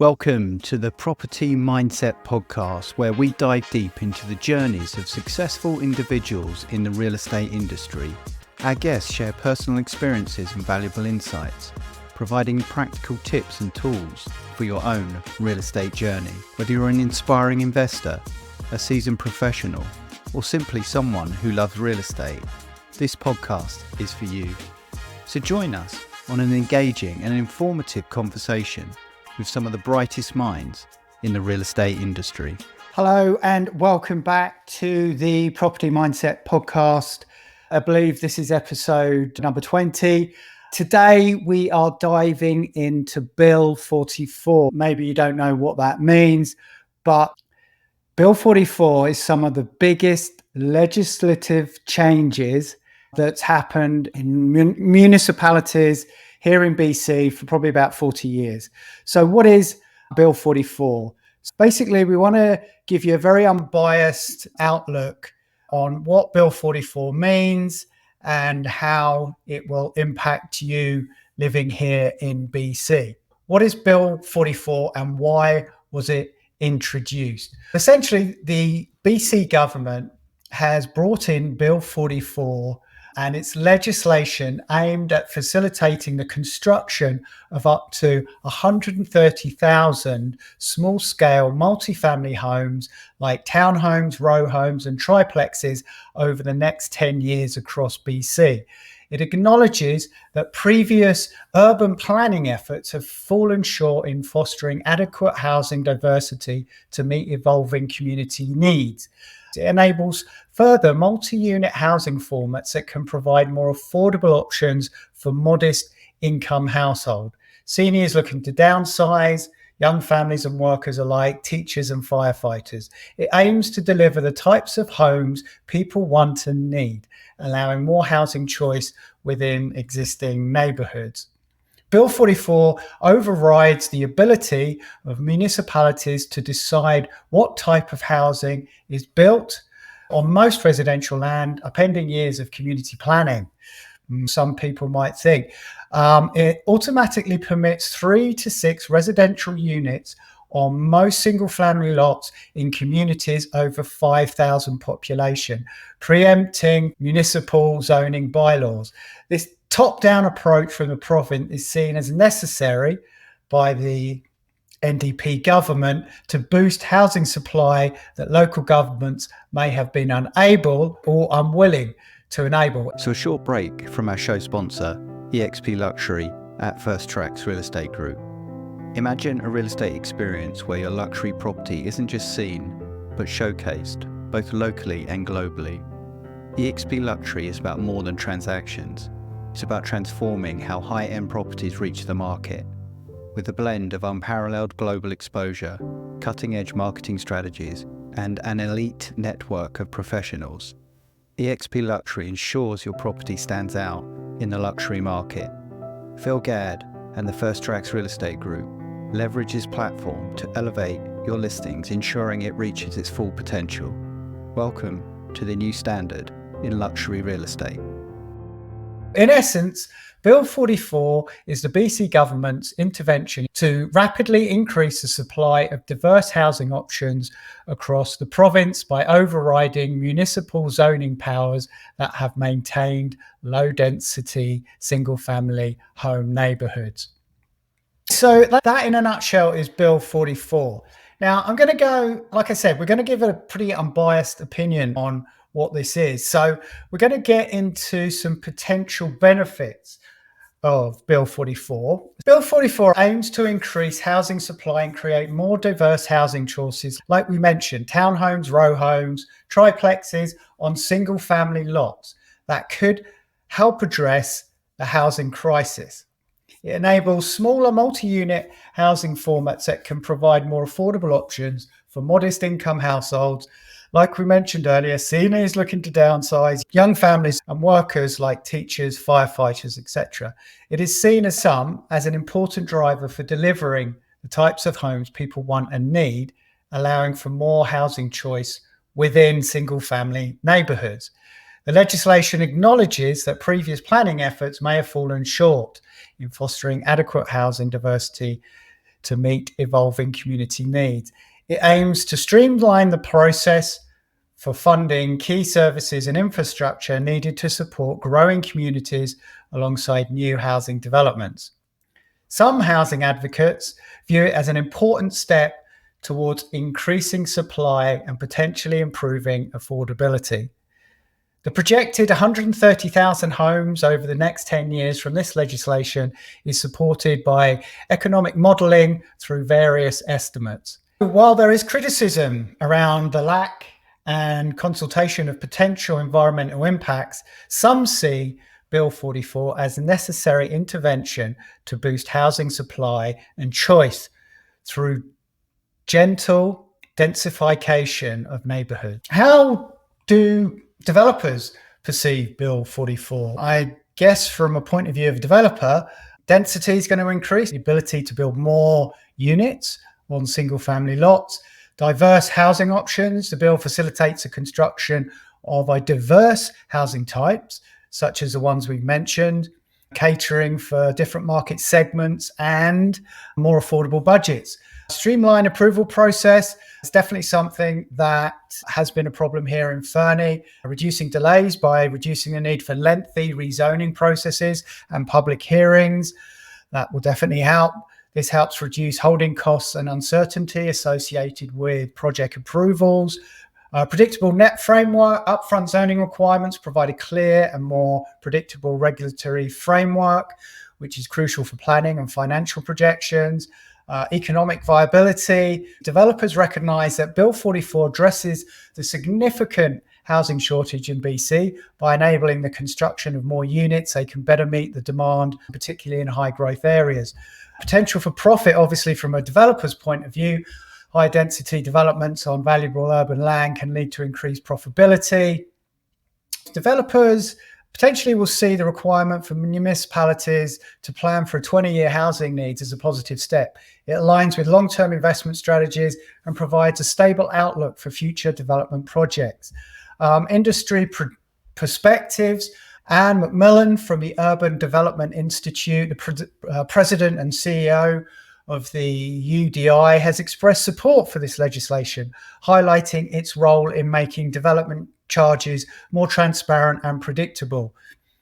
Welcome to the Property Mindset Podcast, where we dive deep into the journeys of successful individuals in the real estate industry. Our guests share personal experiences and valuable insights, providing practical tips and tools for your own real estate journey. Whether you're an inspiring investor, a seasoned professional, or simply someone who loves real estate, this podcast is for you. So join us on an engaging and informative conversation with some of the brightest minds in the real estate industry. Hello and welcome back to the Property Mindset Podcast. I believe this is episode number 20. Today we are diving into Bill 44. Maybe you don't know what that means, but Bill 44 is some of the biggest legislative changes that's happened in municipalities here in BC for probably about 40 years. So what is Bill 44? Basically, we want to give you a very unbiased outlook on what Bill 44 means and how it will impact you living here in BC. What is Bill 44 and why was it introduced? Essentially, the BC government has brought in Bill 44 and it's legislation aimed at facilitating the construction of up to 130,000 small-scale multifamily homes like townhomes, row homes and triplexes over the next 10 years across BC. It acknowledges that previous urban planning efforts have fallen short in fostering adequate housing diversity to meet evolving community needs. It enables further multi-unit housing formats that can provide more affordable options for modest income households. Seniors looking to downsize, young families and workers alike, teachers and firefighters. It aims to deliver the types of homes people want and need, allowing more housing choice within existing neighbourhoods. Bill 44 overrides the ability of municipalities to decide what type of housing is built on most residential land, pending years of community planning. Some people might think. It automatically permits 3 to 6 residential units on most single-family lots in communities over 5,000 population, preempting municipal zoning bylaws. This top-down approach from the province is seen as necessary by the NDP government to boost housing supply that local governments may have been unable or unwilling to enable. So a short break from our show sponsor, eXp Luxury at First Tracks Real Estate Group. Imagine a real estate experience where your luxury property isn't just seen, but showcased, both locally and globally. eXp Luxury is about more than transactions. It's about transforming how high-end properties reach the market. With a blend of unparalleled global exposure, cutting-edge marketing strategies, and an elite network of professionals, eXp Luxury ensures your property stands out in the luxury market. Phil Gadd and the First Tracks Real Estate Group leverage his platform to elevate your listings, ensuring it reaches its full potential. Welcome to the new standard in luxury real estate. In essence, Bill 44 is the BC government's intervention to rapidly increase the supply of diverse housing options across the province by overriding municipal zoning powers that have maintained low-density single-family home neighbourhoods. So that in a nutshell is Bill 44. Now, I'm going to go, like I said, we're going to give a pretty unbiased opinion on what this is. So we're going to get into some potential benefits of Bill 44. Bill 44 aims to increase housing supply and create more diverse housing choices, like we mentioned, townhomes, row homes, triplexes on single family lots that could help address the housing crisis. It enables smaller multi-unit housing formats that can provide more affordable options for modest income households. Like we mentioned earlier, seniors looking to downsize, young families and workers like teachers, firefighters, etc. It is seen as an important driver for delivering the types of homes people want and need, allowing for more housing choice within single-family neighbourhoods. The legislation acknowledges that previous planning efforts may have fallen short in fostering adequate housing diversity to meet evolving community needs. It aims to streamline the process for funding key services and infrastructure needed to support growing communities alongside new housing developments. Some housing advocates view it as an important step towards increasing supply and potentially improving affordability. The projected 130,000 homes over the next 10 years from this legislation is supported by economic modelling through various estimates. While there is criticism around the lack and consultation of potential environmental impacts, some see Bill 44 as a necessary intervention to boost housing supply and choice through gentle densification of neighbourhoods. How do developers perceive Bill 44? I guess from a point of view of a developer, density is going to increase, the ability to build more units on single family lots, diverse housing options. The bill facilitates the construction of a diverse housing types, such as the ones we've mentioned, catering for different market segments and more affordable budgets. Streamline approval process is definitely something that has been a problem here in Fernie, reducing delays by reducing the need for lengthy rezoning processes and public hearings. That will definitely help. This helps reduce holding costs and uncertainty associated with project approvals. Predictable net framework, upfront zoning requirements provide a clear and more predictable regulatory framework, which is crucial for planning and financial projections. Economic viability. Developers recognise that Bill 44 addresses the significant housing shortage in BC by enabling the construction of more units. They can better meet the demand, particularly in high growth areas. Potential for profit, obviously, from a developer's point of view. High density developments on valuable urban land can lead to increased profitability. Developers potentially will see the requirement for municipalities to plan for 20-year housing needs as a positive step. It aligns with long-term investment strategies and provides a stable outlook for future development projects. Industry perspectives. Anne McMillan from the Urban Development Institute, the president and CEO of the UDI, has expressed support for this legislation, highlighting its role in making development charges more transparent and predictable.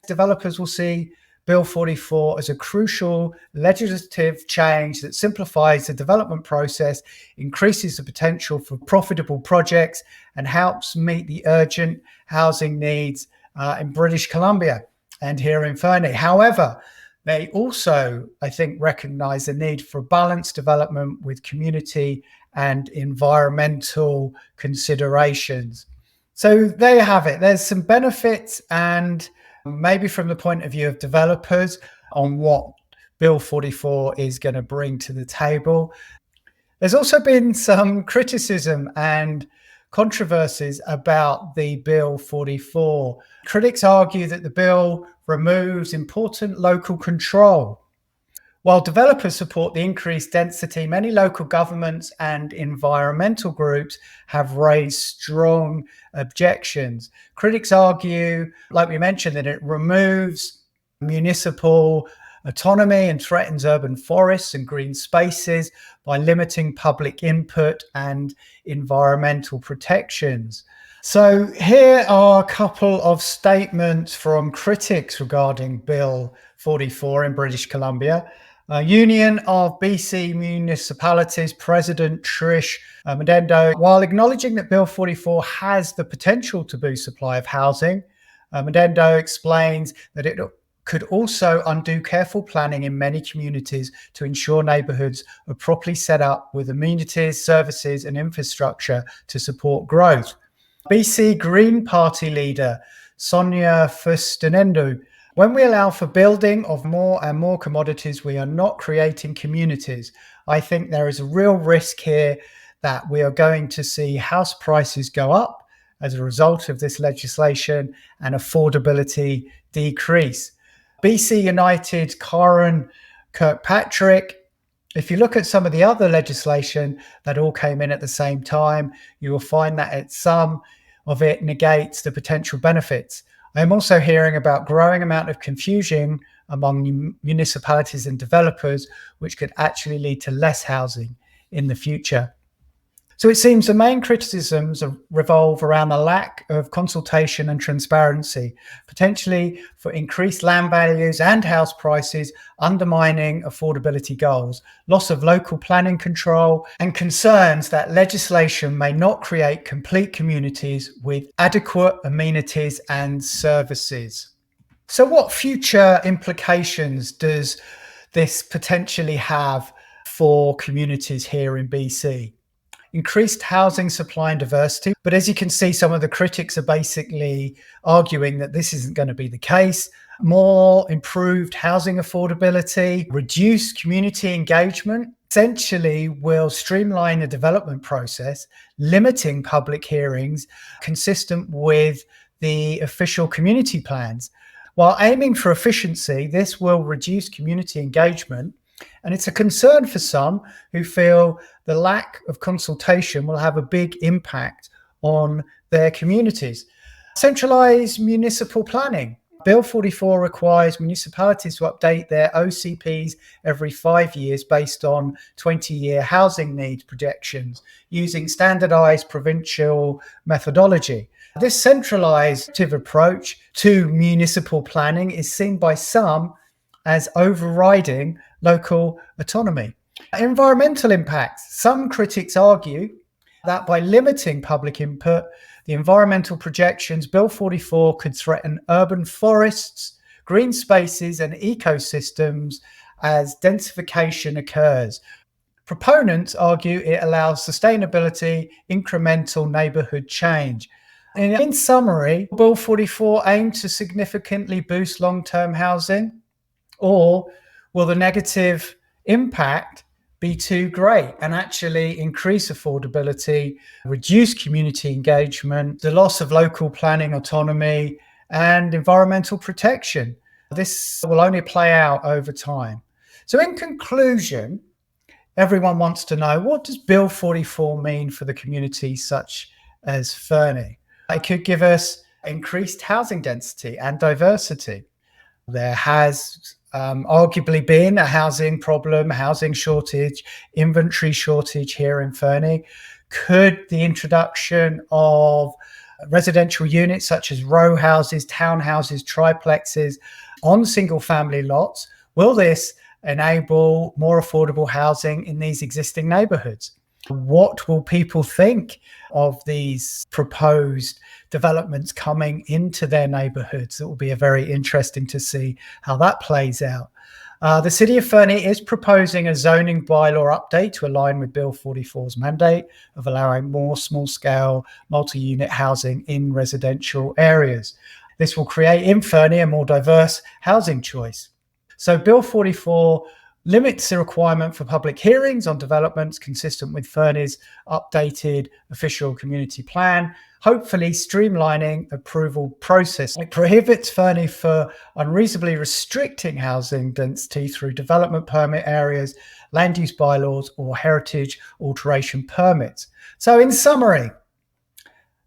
Developers will see Bill 44 as a crucial legislative change that simplifies the development process, increases the potential for profitable projects, and helps meet the urgent housing needs in British Columbia and here in Fernie. However, they also, I think, recognise the need for balanced development with community and environmental considerations. So there you have it. There's some benefits, and maybe from the point of view of developers, on what Bill 44 is going to bring to the table. There's also been some criticism and controversies about the Bill 44. Critics argue that the bill removes important local control. While developers support the increased density, many local governments and environmental groups have raised strong objections. Critics argue, like we mentioned, that it removes municipal autonomy and threatens urban forests and green spaces by limiting public input and environmental protections. So here are a couple of statements from critics regarding Bill 44 in British Columbia. Union of BC Municipalities President Trish Medendo, while acknowledging that Bill 44 has the potential to boost supply of housing, Medendo explains that it could also undo careful planning in many communities to ensure neighbourhoods are properly set up with amenities, services and infrastructure to support growth. BC Green Party leader Sonia Furstenendo: when we allow for building of more and more commodities, we are not creating communities. I think there is a real risk here that we are going to see house prices go up as a result of this legislation and affordability decrease. BC United Karen Kirkpatrick: if you look at some of the other legislation that all came in at the same time, you will find that some of it negates the potential benefits. I am also hearing about growing amount of confusion among municipalities and developers, which could actually lead to less housing in the future. So it seems the main criticisms revolve around the lack of consultation and transparency, potentially for increased land values and house prices, undermining affordability goals, loss of local planning control, and concerns that legislation may not create complete communities with adequate amenities and services. So what future implications does this potentially have for communities here in BC? Increased housing supply and diversity. But as you can see, some of the critics are basically arguing that this isn't going to be the case. More improved housing affordability, reduced community engagement, essentially will streamline the development process, limiting public hearings consistent with the official community plans. While aiming for efficiency, this will reduce community engagement. And it's a concern for some who feel the lack of consultation will have a big impact on their communities. Centralised municipal planning. Bill 44 requires municipalities to update their OCPs every 5 years based on 20-year housing needs projections using standardised provincial methodology. This centralised approach to municipal planning is seen by some as overriding local autonomy. Environmental impacts. Some critics argue that by limiting public input, the environmental projections, Bill 44 could threaten urban forests, green spaces, and ecosystems as densification occurs. Proponents argue it allows sustainability, incremental neighbourhood change. In summary, Bill 44 aims to significantly boost long-term housing, or will the negative impact be too great and actually increase affordability, reduce community engagement, the loss of local planning autonomy, and environmental protection? This will only play out over time. So in conclusion, everyone wants to know, what does Bill 44 mean for the community such as Fernie? It could give us increased housing density and diversity. There has arguably been a housing problem, housing shortage, inventory shortage here in Fernie. Could the introduction of residential units such as row houses, townhouses, triplexes on single family lots, will this enable more affordable housing in these existing neighbourhoods? What will people think of these proposed developments coming into their neighbourhoods? It will be very interesting to see how that plays out. The City of Fernie is proposing a zoning bylaw update to align with Bill 44's mandate of allowing more small-scale multi-unit housing in residential areas. This will create in Fernie a more diverse housing choice. So Bill 44 limits the requirement for public hearings on developments consistent with Fernie's updated official community plan, hopefully streamlining approval process. It prohibits Fernie for unreasonably restricting housing density through development permit areas, land use bylaws, or heritage alteration permits. So in summary,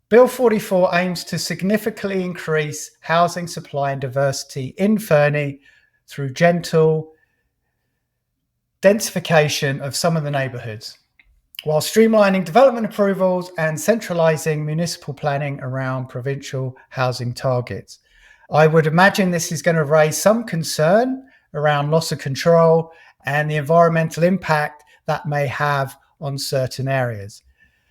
Bill 44 aims to significantly increase housing supply and diversity in Fernie through gentle densification of some of the neighbourhoods, while streamlining development approvals and centralising municipal planning around provincial housing targets. I would imagine this is going to raise some concern around loss of control and the environmental impact that may have on certain areas.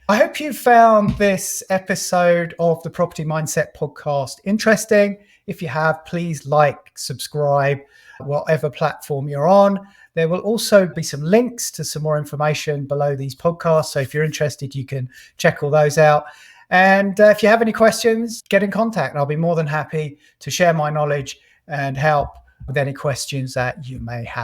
I hope you found this episode of the Property Mindset podcast interesting. If you have, please like, subscribe, whatever platform you're on. There will also be some links to some more information below these podcasts. So if you're interested, you can check all those out. And if you have any questions, get in contact. I'll be more than happy to share my knowledge and help with any questions that you may have.